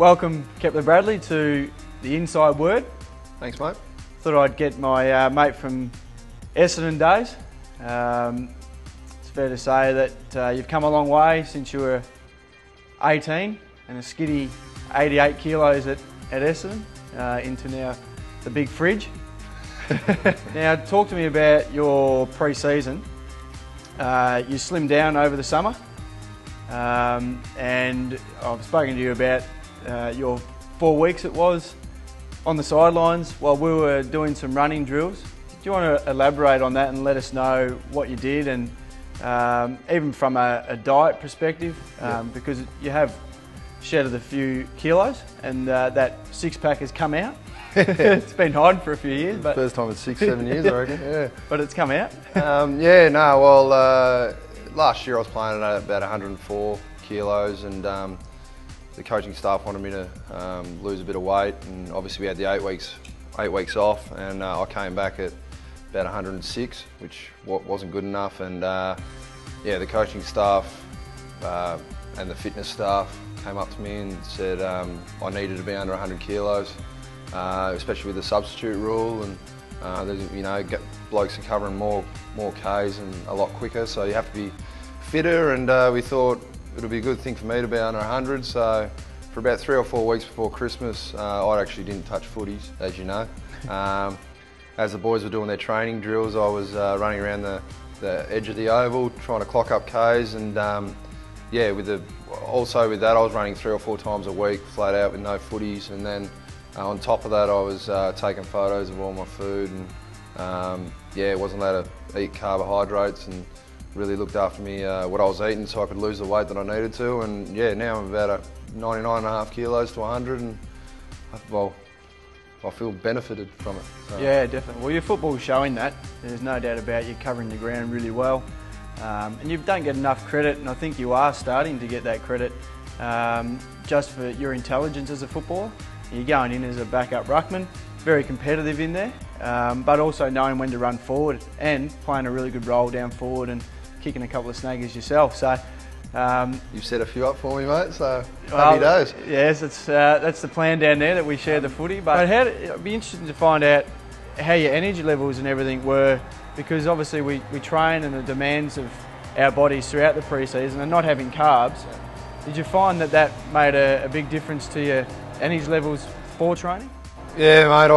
Welcome Kepler Bradley to the Inside Word. Thanks, mate. Thought I'd get my mate from Essendon days. It's fair to say that you've come a long way since you were 18 and a skiddy 88 kilos at Essendon into now the big fridge. Now talk to me about your pre-season. You slimmed down over the summer and I've spoken to you about your 4 weeks it was on the sidelines while we were doing some running drills. Do you want to elaborate on that and let us know what you did, and even from a diet perspective, because you have shedded a few kilos and that six-pack has come out. It's been hiding for a few years. But first time in 6-7 years, I reckon. Yeah. But it's come out. Last year I was playing at about 104 kilos, and the coaching staff wanted me to lose a bit of weight, and obviously we had the 8 weeks off, and I came back at about 106, which wasn't good enough. And the coaching staff and the fitness staff came up to me and said I needed to be under 100 kilos, especially with the substitute rule, and blokes are covering more Ks and a lot quicker, so you have to be fitter, and we thought it'll be a good thing for me to be under 100. So for about 3 or 4 weeks before Christmas, I actually didn't touch footies, as you know. As the boys were doing their training drills, I was running around the edge of the oval trying to clock up Ks, and also with that I was running 3 or 4 times a week flat out with no footies, and then on top of that I was taking photos of all my food, and wasn't allowed to eat carbohydrates, and really looked after me what I was eating so I could lose the weight that I needed to. And now I'm about 99.5 kilos to 100, and I feel benefited from it. So. Yeah, definitely. Well, your football's showing that. There's no doubt about you covering the ground really well. And you don't get enough credit, and I think you are starting to get that credit just for your intelligence as a footballer. You're going in as a backup ruckman, very competitive in there, but also knowing when to run forward and playing a really good role down forward and kicking a couple of snaggers yourself. So you've set a few up for me, mate, so happy days. Yes, that's the plan down there, that we share the footy. But it'd be interesting to find out how your energy levels and everything were, because obviously we train, and the demands of our bodies throughout the pre-season and not having carbs. Did you find that made a big difference to your energy levels for training? Yeah, mate,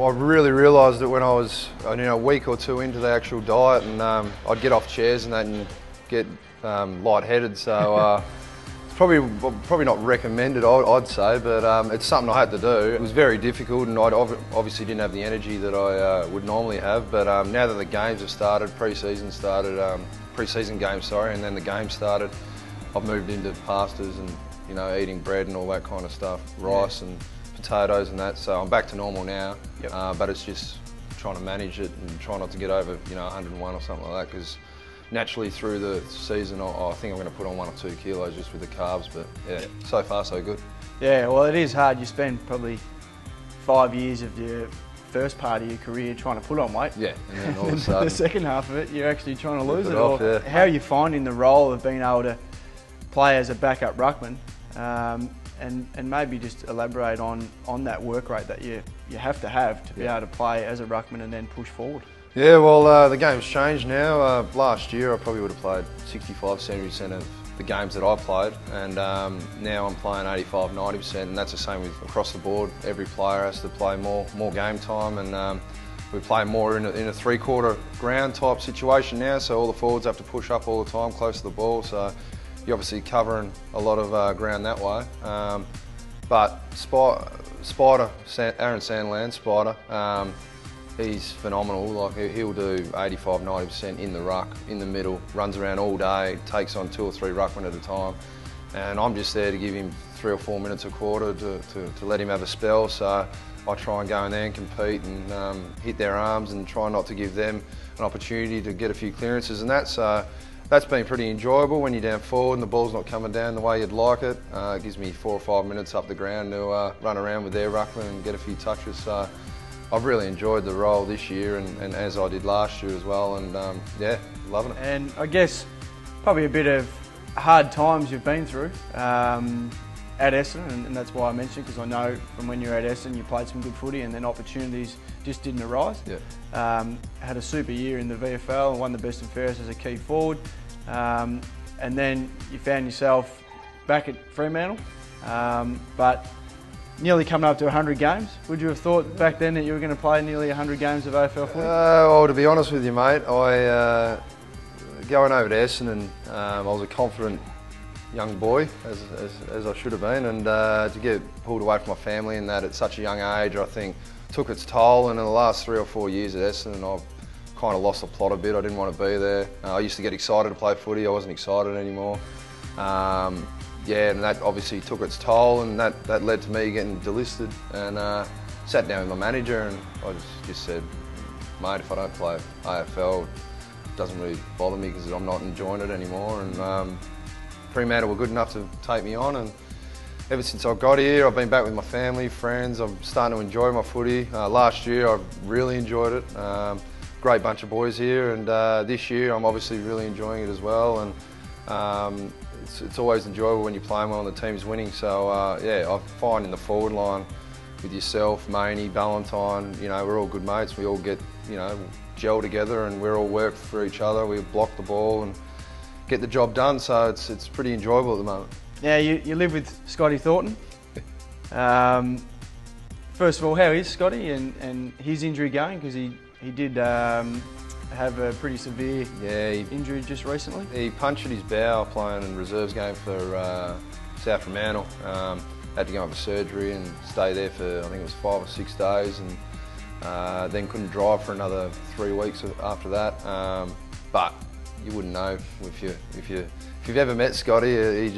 I really realised it when I was a week or two into the actual diet, and I'd get off chairs and that and get lightheaded. So it's probably not recommended, I'd say, but it's something I had to do. It was very difficult, and I obviously didn't have the energy that I would normally have. But now that the games have started, pre-season games, sorry, and then the game started, I've moved into pastas and eating bread and all that kind of stuff, rice and potatoes and that. So I'm back to normal now. Yep. But it's just trying to manage it and try not to get over 101 or something like that, because naturally through the season I think I'm going to put on 1 or 2 kilos just with the carbs. But so far so good. Yeah, well, it is hard. You spend probably 5 years of your first part of your career trying to put on weight. Yeah, and then all of a sudden the second half of it you're actually trying to lose it off, all. How are you finding the role of being able to play as a backup ruckman? And maybe just elaborate on that work rate that you have to be able to play as a ruckman and then push forward. Yeah, well, the game's changed now. Last year I probably would have played 65–70% of the games that I played, and now I'm playing 85–90%, and that's the same with across the board. Every player has to play more game time, and we play more in a three-quarter ground type situation now, so all the forwards have to push up all the time close to the ball. So you're obviously covering a lot of ground that way. But Spider, Aaron Sandland, Spider, he's phenomenal. Like, he'll do 85–90% in the ruck, in the middle, runs around all day, takes on 2 or 3 ruckmen at a time. And I'm just there to give him 3 or 4 minutes a quarter to let him have a spell. So I try and go in there and compete and hit their arms and try not to give them an opportunity to get a few clearances and that. So that's been pretty enjoyable when you're down forward and the ball's not coming down the way you'd like it. It gives me 4 or 5 minutes up the ground to run around with their ruckman and get a few touches. So I've really enjoyed the role this year, and as I did last year as well, and yeah, loving it. And I guess probably a bit of hard times you've been through at Essendon, and that's why I mentioned, because I know from when you were at Essendon you played some good footy and then opportunities just didn't arise. Yeah. Had a super year in the VFL and won the best and fairest as a key forward, and then you found yourself back at Fremantle, but nearly coming up to 100 games. Would you have thought back then that you were going to play nearly 100 games of AFL footy? Well, to be honest with you, mate, going over to Essendon, I was a confident young boy, as I should have been, and to get pulled away from my family and that at such a young age, I think took its toll. And in the last 3 or 4 years at Essendon, I've kind of lost the plot a bit. I didn't want to be there. I used to get excited to play footy. I wasn't excited anymore. Yeah, and that obviously took its toll, and that led to me getting delisted. And sat down with my manager, and I just said, mate, if I don't play AFL, it doesn't really bother me because I'm not enjoying it anymore. And Fremantle were good enough to take me on, and ever since I got here, I've been back with my family, friends. I'm starting to enjoy my footy. Last year, I really enjoyed it. Great bunch of boys here, and this year, I'm obviously really enjoying it as well. And it's always enjoyable when you're playing well and the team's winning. So yeah, I find in the forward line with yourself, Maney, Ballantyne, you know, we're all good mates. We all get, you know, gel together, and we're all work for each other. We block the ball and get the job done. So it's pretty enjoyable at the moment. Now you live with Scotty Thornton. First of all, how is Scotty and his injury going? Because he did have a pretty severe injury just recently. He punctured his bow playing in reserves game for South Fremantle. Had to go in for surgery and stay there for, I think it was 5 or 6 days, and then couldn't drive for another 3 weeks after that. But you wouldn't know if you've ever met Scotty.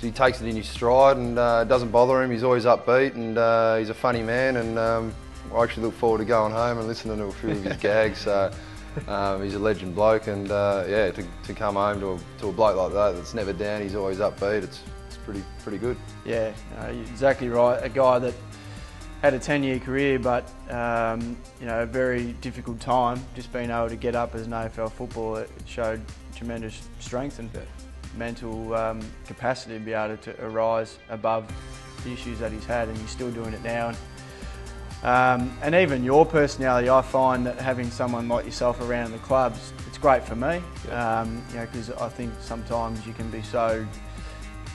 He takes it in his stride, and it doesn't bother him. He's always upbeat, and he's a funny man, and I actually look forward to going home and listening to a few of his gags. So he's a legend bloke, and yeah, to come home to a bloke like that that's never down, he's always upbeat. It's pretty good. Yeah, you're exactly right. A guy that had a 10-year career, but you know, a very difficult time. Just being able to get up as an AFL footballer, it showed tremendous strength and mental capacity to be able to arise above the issues that he's had, and he's still doing it now. And even your personality, I find that having someone like yourself around the clubs, it's great for me. You know, because I think sometimes you can be so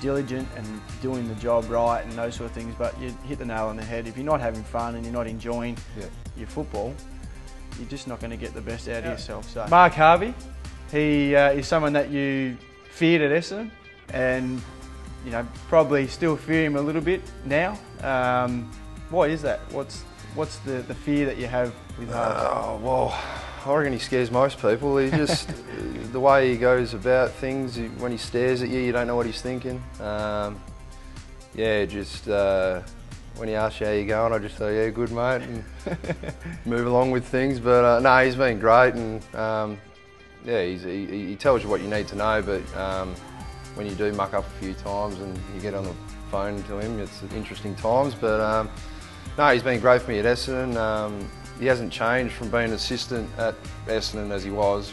diligent and doing the job right and those sort of things, but you hit the nail on the head. If you're not having fun and you're not enjoying your football, you're just not going to get the best out of yourself. So Mark Harvey, he is someone that you feared at Essendon, and you know, probably still fear him a little bit now. Why is that? What's the fear that you have with Harvey? Well, I reckon he scares most people. He just, the way he goes about things, when he stares at you, you don't know what he's thinking. Yeah, just when he asks you how you're going, I just say, yeah, good mate, and move along with things. But no, he's been great, and yeah, he tells you what you need to know, but when you do muck up a few times and you get on the phone to him, it's interesting times. But no, he's been great for me at Essendon. He hasn't changed from being an assistant at Essendon as he was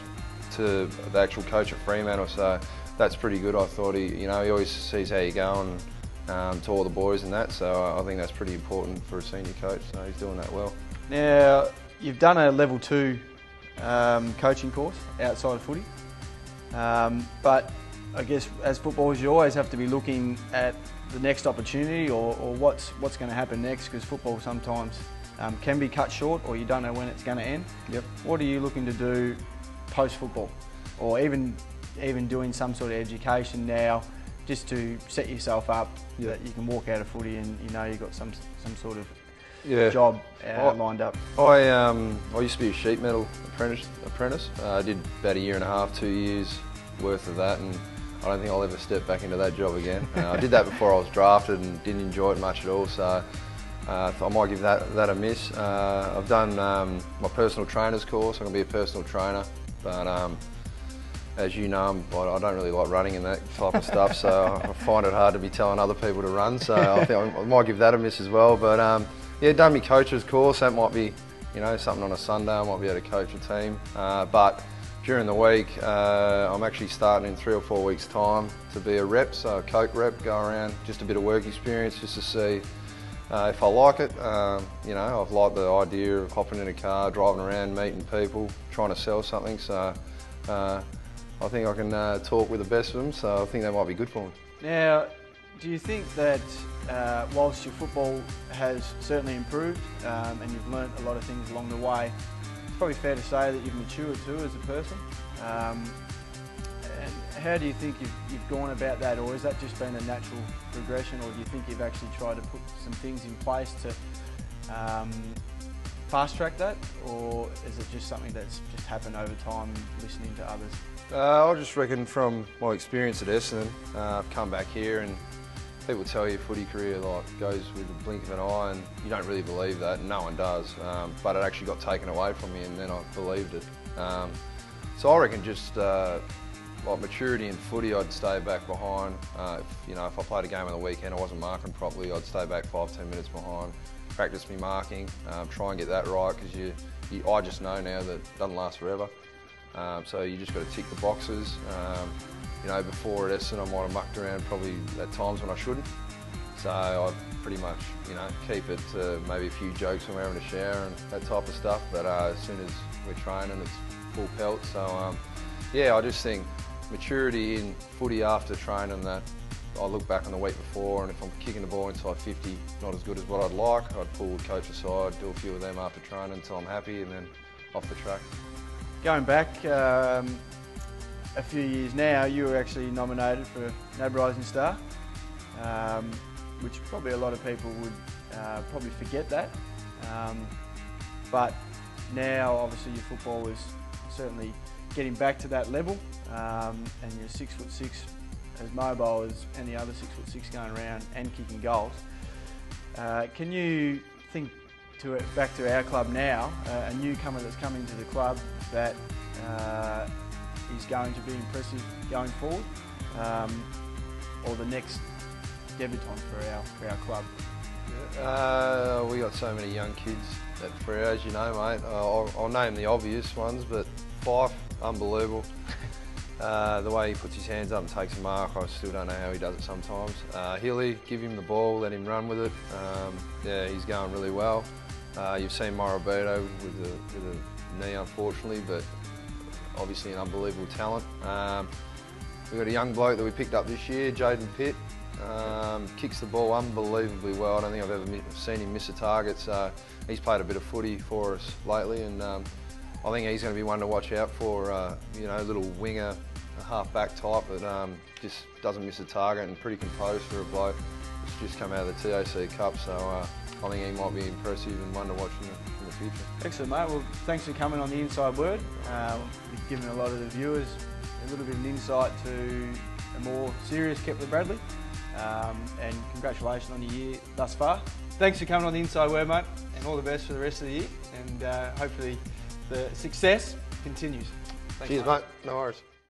to the actual coach at Fremantle, so that's pretty good. I thought he always sees how you're going to all the boys and that, so I think that's pretty important for a senior coach, so he's doing that well. Now, you've done a level 2 coaching course outside of footy, but I guess as footballers you always have to be looking at the next opportunity or what's going to happen next, because football sometimes can be cut short, or you don't know when it's going to end. Yep. What are you looking to do post-football, or even doing some sort of education now, just to set yourself up that you can walk out of footy and you know you've got some sort of job lined up? I used to be a sheet metal apprentice. I did about 1.5 years, 2 years worth of that, and I don't think I'll ever step back into that job again. I did that before I was drafted and didn't enjoy it much at all, so I might give that a miss. I've done my personal trainer's course. I'm going to be a personal trainer, but as you know, I don't really like running and that type of stuff, so I find it hard to be telling other people to run, so I think I might give that a miss as well. But yeah, done my coach's course. That might be, you know, something on a Sunday. I might be able to coach a team, but during the week, I'm actually starting in 3 or 4 weeks' time to be a rep, so a coke rep, go around, just a bit of work experience just to see if I like it. You know, I've liked the idea of hopping in a car, driving around, meeting people, trying to sell something, so I think I can talk with the best of them, so I think that might be good for me. Now, do you think that whilst your football has certainly improved and you've learnt a lot of things along the way, it's probably fair to say that you've matured too as a person? And how do you think you've gone about that, or has that just been a natural progression, or do you think you've actually tried to put some things in place to fast track that, or is it just something that's just happened over time listening to others? I just reckon from my experience at Essendon, I've come back here and people tell you footy career like goes with the blink of an eye, and you don't really believe that, and no one does, but it actually got taken away from me and then I believed it. So I reckon just like maturity in footy, I'd stay back behind. If I played a game on the weekend, I wasn't marking properly, I'd stay back 5-10 minutes behind, practice me marking, try and get that right, because I just know now that it doesn't last forever. So you just got to tick the boxes. Before at Essendon I might have mucked around probably at times when I shouldn't. So I pretty much, keep it to maybe a few jokes when we're having a shower and that type of stuff. But as soon as we're training, it's full pelt. So yeah, I just think maturity in footy after training, that I look back on the week before, and if I'm kicking the ball inside 50, not as good as what I'd like, I'd pull the coach aside, do a few of them after training until I'm happy, and then off the track. Going back a few years now, you were actually nominated for NAB Rising Star, which probably a lot of people would probably forget that. But now, obviously, your football is certainly getting back to that level, and you're 6'6", as mobile as any other 6'6" going around and kicking goals. Can you think back to our club now, a newcomer that's coming to the club that is going to be impressive going forward, or the next debutant for our club? We got so many young kids at Freo, as you know, mate. I'll name the obvious ones, but Fife, unbelievable. The way he puts his hands up and takes a mark, I still don't know how he does it sometimes. Hilly, give him the ball, let him run with it. Yeah, he's going really well. You've seen Morabito with a knee, unfortunately, but obviously an unbelievable talent. We've got a young bloke that we picked up this year, Jaden Pitt. Kicks the ball unbelievably well. I don't think I've ever seen him miss a target, so he's played a bit of footy for us lately, and I think he's going to be one to watch out for. A little winger, a half-back type that just doesn't miss a target and pretty composed for a bloke that's just come out of the TAC Cup, so I think he might be impressive and one to watch in the future. Excellent, mate. Well, thanks for coming on the Inside Word. You've given a lot of the viewers a little bit of an insight to a more serious Kepler Bradley, and congratulations on your year thus far. Thanks for coming on the Inside Word, mate, and all the best for the rest of the year, and hopefully the success continues. Thanks, Cheers, mate. No worries.